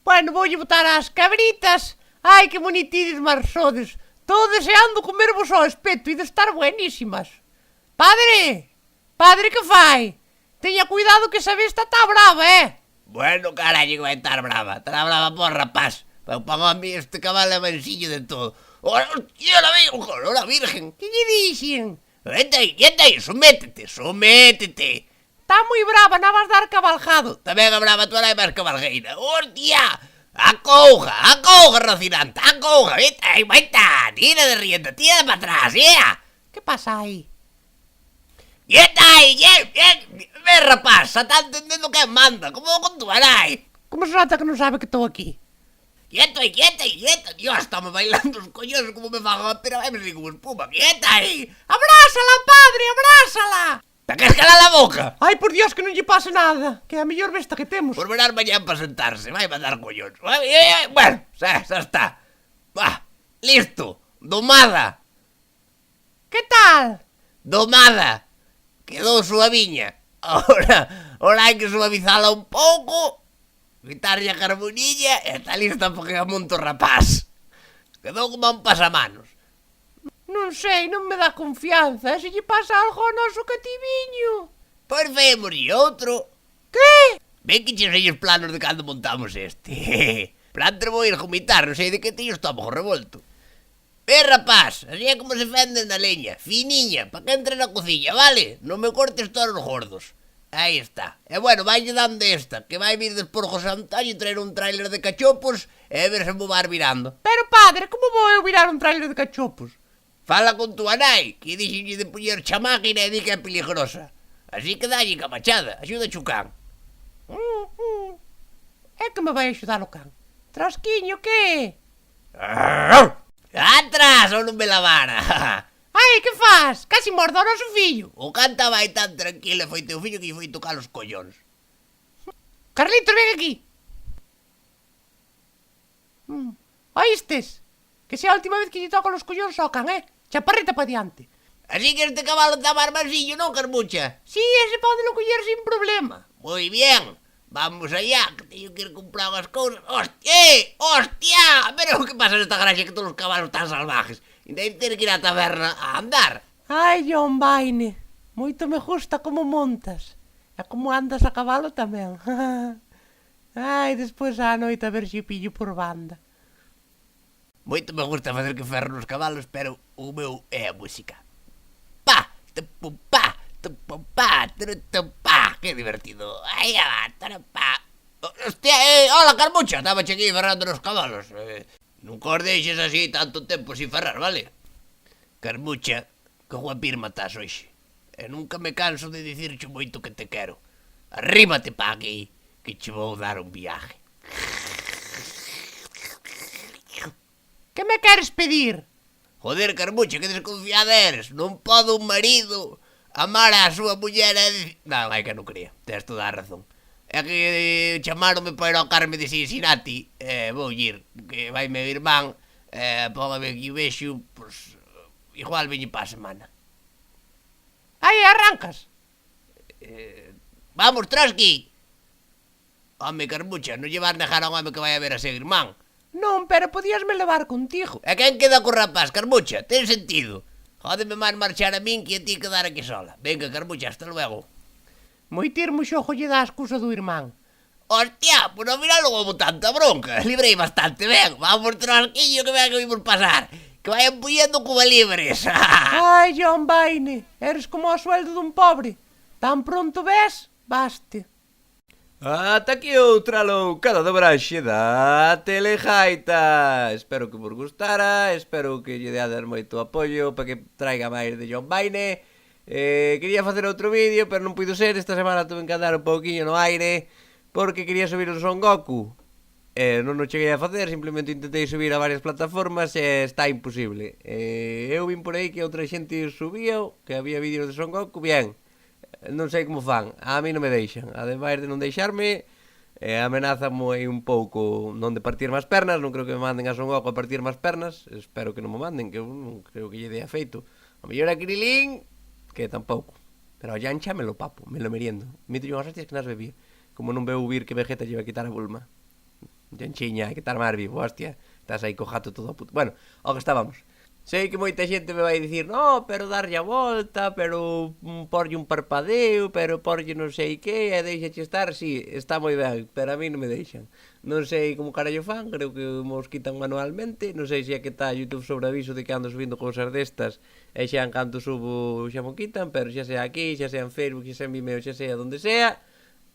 Bueno, voulle botar as cabritas. Ai, que bonitides máis sodes. Estou deseando comervos ao espeto e de estar buenísimas. Padre! Padre, que fai? Teña cuidado que esa besta está brava, Bueno, carallo que vai estar brava. Estará brava por rapaz. Pero para mí este cabalo é mansillo de todo. ¡Hostia, la virgen! Que lle dixen? Vete aí, sométete. Está moi brava, na vas dar cabalgado. Tamén a brava tua nai máis cabalgueira. ¡Hostia! Acouja, Rocinante, acouja. Vete aí, vaita. Tira de rienda, tira para atrás, Que pasa aí? Quieta aí, ve, rapaz, xa está entendendo quen manda, como con tua nai. Como se nota que non sabe que estou aquí? Quieta. Dios, estamos bailando os collóns como me fago, pero vai me sigo espuma. Quieta aí. Abrázala, padre, abrázala. Te queres calar a boca? Ai, por Dios, que non lle pase nada. Que é a mellor besta que temos. Por verás mañán para sentarse, vai mandar collóns. Bueno, xa está. Va, listo. Domada. Que tal? Domada. Quedou suaviña. Ahora hai que suavizala un pouco, quitarlle a carbonilla e está lista para que amonte o rapaz. Quedou como un pasamanos. Non sei, non me dá confianza. E se lle pasa algo ao noso cativiño? Pois vémoslle outro. Que? Ven que che sei os planos de cando montamos este. Plantre vou ir a vomitar, non sei de que teño o estómago revolto. Ve, rapaz, así é como se fende na leña, finiña, pa que entre na cociña, vale? Non me cortes todos os gordos. Aí está. E bueno, vaille dando esta, que vai vir despor José Antonio e traer un tráiler de cachopos e ver se me vai virando. Pero, padre, como vou eu virar un tráiler de cachopos? Fala con tua nai, que dixenlle de puñer cha máquina e di que é peligrosa. Así que dalle camachada, axuda a chucán. É que me vai axudar o can. Trasquiño, que? Atrás, ou non me lavara. Ai, que faz? Casi mordo ao noso fillo. O canta vai tan tranquilo e foi teu fillo que lle foi tocar os collóns. Carlitos, ven aquí. Oístes? Que sea a última vez que lle tocan os collóns ao can, Chaparrita pa diante. Así que este cabalo está máis mansillo, non, Carmucha? Sí, ese podelo coller sin problema. Moi bien. Vamos allá, que teño que ir comprar unhas cousas. Hostia! Pero que pasa nesta garaxe que todos os cabalos están salvajes? Ainda hai que ter que ir á taberna a andar. Ai, John Vaine, moito me gusta como montas. E como andas a cabalo tamén. Ai, despois á noite a ver se pillo por banda. Moito me gusta facer que ferro nos cabalos, pero o meu é a música. Pa, pa, que divertido. Aí va, pa. Hostia, hola, Carmucha, estaba aquí ferrando nos cabalos. Nunca os deixes así tanto tempo sin ferrar, vale? Carmucha, que guapirma estás hoxe. E nunca me canso de dicirche moito que te quero. Arríbate pa aquí, que che vou dar un viaje. Que me queres pedir? Joder, Carmucha, que desconfiada eres. Non pode un marido amar a súa muller e dicir... Non, é que non quería, tens toda a razón. É que chamaronme para ir ao Carme de Cincinnati, vou ir, que vai meu irmán, póngame aquí o vexo, pois, igual veñe para a semana. Aí, arrancas. Vamos, Trotsky. Home, Carmucha, non lle vas negar a un home que vai a ver a seu irmán. Non, pero podíasme levar contigo. E quen queda co rapaz, Carmucha? Ten sentido. Jódeme máis marchar a min que a ti quedar aquí sola. Venga, Carmucha, hasta luego. Moi termo xojo lle dá a excusa do irmán. Hostia, pues ao final non houve tanta bronca. Librei bastante ben. Vamos, Trasquiño, que vea que vimos pasar. Que vayan puñendo cuba libres. Ai, John Vaine, eres como o sueldo dun pobre. Tan pronto ves, baste. Ata aquí outra loucada do braxe da Telejaita. Espero que vos gustara, espero que lle deades moito apoio para que traiga máis de John Vaine. Quería facer outro vídeo, pero non puido ser. Esta semana tuve que andar un pouquiño no aire porque quería subir o Son Goku. Non o cheguei a facer, simplemente intentei subir a varias plataformas e está imposible. Eu vin por aí que outra xente subía, que había vídeos de Son Goku, bien. Non sei como fan, a mí non me deixan. Ademais de non deixarme, amenázamo aí un pouco non de partir máis pernas. Non creo que me manden a Son Goku a partir máis pernas. Espero que non me manden, que eu non creo que lle dea feito. A mellor a Krilin, que tampouco. Pero a Yancha me lo papo, me lo meriendo. Mito unhas hostias que nas bebía. Como non veo vir que Vegeta lle vai quitar a Bulma. Janchiña, hai que estar máis vivo, hostia. Estás aí co gato todo a puto. Bueno, ao que estábamos. Sei que moita xente me vai dicir no, pero darlle a volta, pero porlle un parpadeo, pero porlle non sei que, e deixache estar, si, está moi ben, pero a mí non me deixan. Non sei como carallo fan, creo que mos quitan manualmente, non sei se é que está YouTube sobre aviso de que ando subindo cousas destas, e xa en canto subo xa mo quitan, pero xa sea aquí, xa sea en Facebook, xa sea en Vimeo, xa sea donde sea,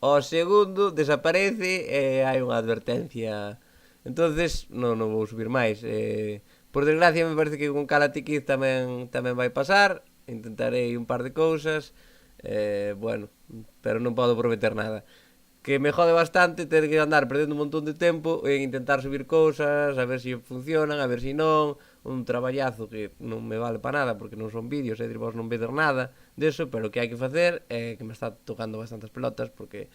o segundo desaparece e hai unha advertencia. Entonces, non vou subir máis, por desgracia me parece que con Karate Kid tamén vai pasar. Intentarei un par de cousas, bueno, pero non podo prometer nada. Que me jode bastante ter que andar perdendo un montón de tempo en intentar subir cousas, a ver se funcionan, a ver se non. Un traballazo que non me vale para nada porque non son vídeos, é dicir, vos non vedes nada deso, pero que hai que facer é que me está tocando bastantes pelotas porque,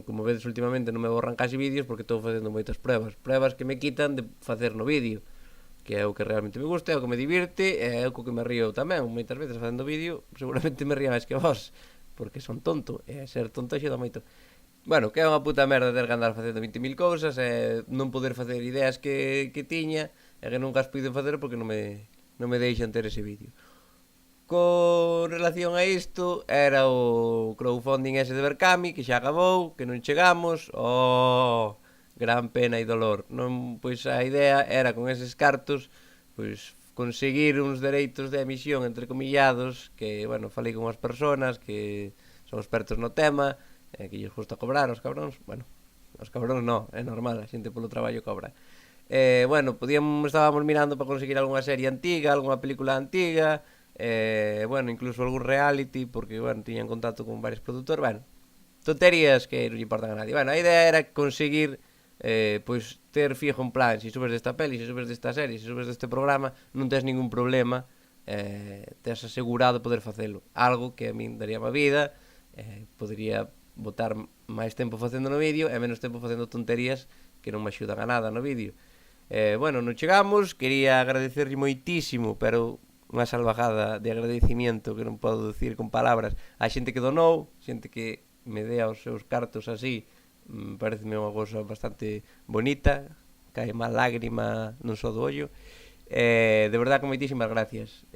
como vedes últimamente, non me borran casi vídeos porque estou facendo moitas pruebas que me quitan de facer no vídeo, que é o que realmente me gusta, é o que me divirte, é o que me río tamén. Moitas veces facendo vídeo seguramente me ría máis que vos, porque son tonto, e ser tonto axuda moito. Bueno, que é unha puta merda ter que andar facendo 20.000 cousas e non poder facer ideas que tiña e que nunca as puiden facer porque non me deixan ter ese vídeo. Con relación a isto, era o crowdfunding ese de Berkami, que xa acabou, que non chegamos, gran pena e dolor. Non, pois a idea era con eses cartos pois conseguir uns dereitos de emisión entrecomillados, que, bueno, falei con unhas persoas que son expertos no tema, que lles gusta cobrar aos cabróns. Bueno, aos cabróns non, é normal, a xente polo traballo cobra. Bueno, estábamos mirando para conseguir algunha serie antiga, algunha película antiga, bueno, incluso algún reality, porque, bueno, tiñan contacto con varios produtores. Bueno, tonterías que non lle importan a nadie. Bueno, a idea era conseguir pois ter fijo un plan. Se subes desta peli, se subes desta serie, se subes deste programa, non tes ningún problema, tes asegurado poder facelo. Algo que a min daría má vida, podería botar máis tempo facendo no vídeo e menos tempo facendo tonterías que non me axudan a nada no vídeo. Bueno, non chegamos. Quería agradecerlle moitísimo, pero unha salvajada de agradecimiento que non podo dicir con palabras, a xente que donou, xente que me dea os seus cartos así. Pareceme unha cousa bastante bonita, cae má lágrima non só do ollo. De verdad, con moitísimas gracias.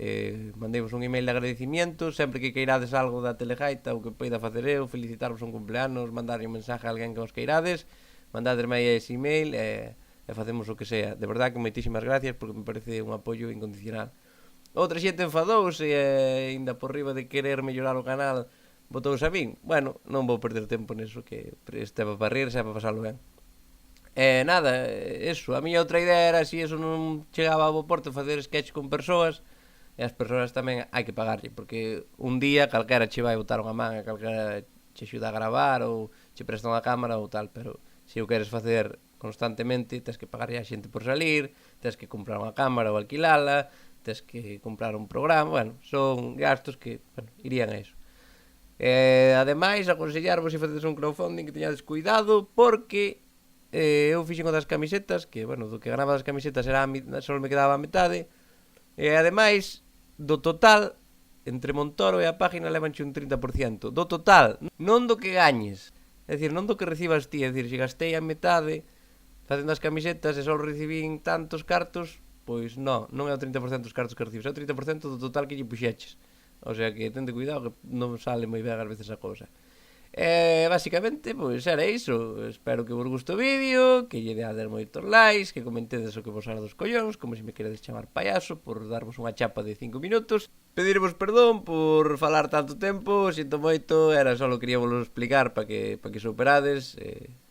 Mandeivos un email de agradecimiento sempre que queirades algo da Telegaita, ou que poida facer eu, felicitarvos un cumpleanos, mandarlle un mensaje a alguén que os queirades, mandadesme aí ese email e facemos o que sea. De verdad, con moitísimas gracias, porque me parece un apoio incondicional. Outra xente enfadouse e ainda por riba de querer mellorar o canal botouse a min. Bueno, non vou perder tempo neso, que este para rirse e para pasarlo ben. Nada, eso. A miña outra idea era, se eso non chegaba ao bo porto, facer sketch con persoas, e as persoas tamén hai que pagarlle, porque un día calquera che vai botar unha man, calquera che axuda a gravar ou che presta unha cámara ou tal, pero se o queres facer constantemente, tens que pagarlle a xente por salir, tens que comprar unha cámara ou alquilala, tens que comprar un programa. Bueno, son gastos que, bueno, irían a eso. Ademais, aconsellarvos se facedes un crowdfunding que teñades cuidado, porque eu fixen o das camisetas, que, bueno, do que ganaba das camisetas só me quedaba a metade, e ademais, do total, entre Montoro e a página levanche un 30%. Do total, non do que gañes, é dicir, non do que recibas ti, é dicir, se gastei a metade facendo as camisetas e só recibín tantos cartos, pois non é o 30% dos cartos que recibes, é o 30% do total que lle puxeches. O sea que tente cuidado, que non sale moi ben ás veces a cousa. Basicamente, pois era iso. Espero que vos guste o vídeo, que lle deades moitos likes, que comentedes o que vos ara dos collóns, como se me queredes chamar payaso, por darvos unha chapa de 5 minutos. Pedirvos perdón por falar tanto tempo, sinto moito, era só quería vos explicar para que superades.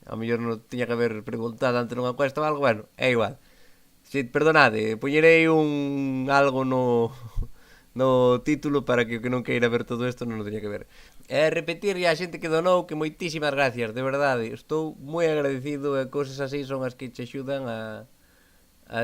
A mellor non tiña que haber preguntado antes nunha cuesta ou algo, bueno, é igual. Si, perdonade, poñerei algo no título para que o que non queira ver todo isto non o teña que ver. Repetirlle a xente que donou que moitísimas gracias, de verdade. Estou moi agradecido e cousas así son as que che axudan a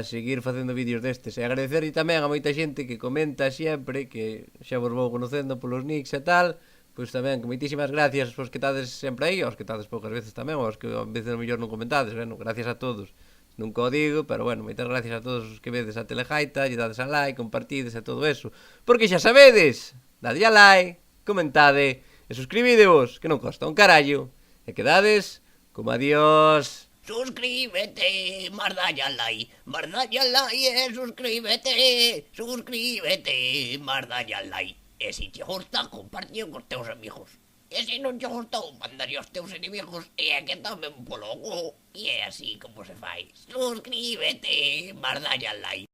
seguir facendo vídeos destes. E agradecerlle tamén a moita xente que comenta sempre, que xa vos vou conocendo polos nicks e tal. Pois tamén, que moitísimas gracias aos que estades sempre aí, aos que estades poucas veces tamén, aos que a veces no mellor non comentades. Bueno, gracias a todos. Nunca o digo, pero bueno, moitas gracias a todos os que vedes a Telegaita, lle dades a like, compartides e todo eso. Porque xa sabedes, dadlle a like, comentade e suscribidevos, que non costa un carallo. E quedades como adiós. suscríbete, mardalle al like, suscríbete, mardalle al like. E se te gusta, compartio cos teus amigos. E se non te gustou, mandaría aos teus inimigos e é que tamén polo cu. E é así como se fai. Suscríbete, mardalle al like.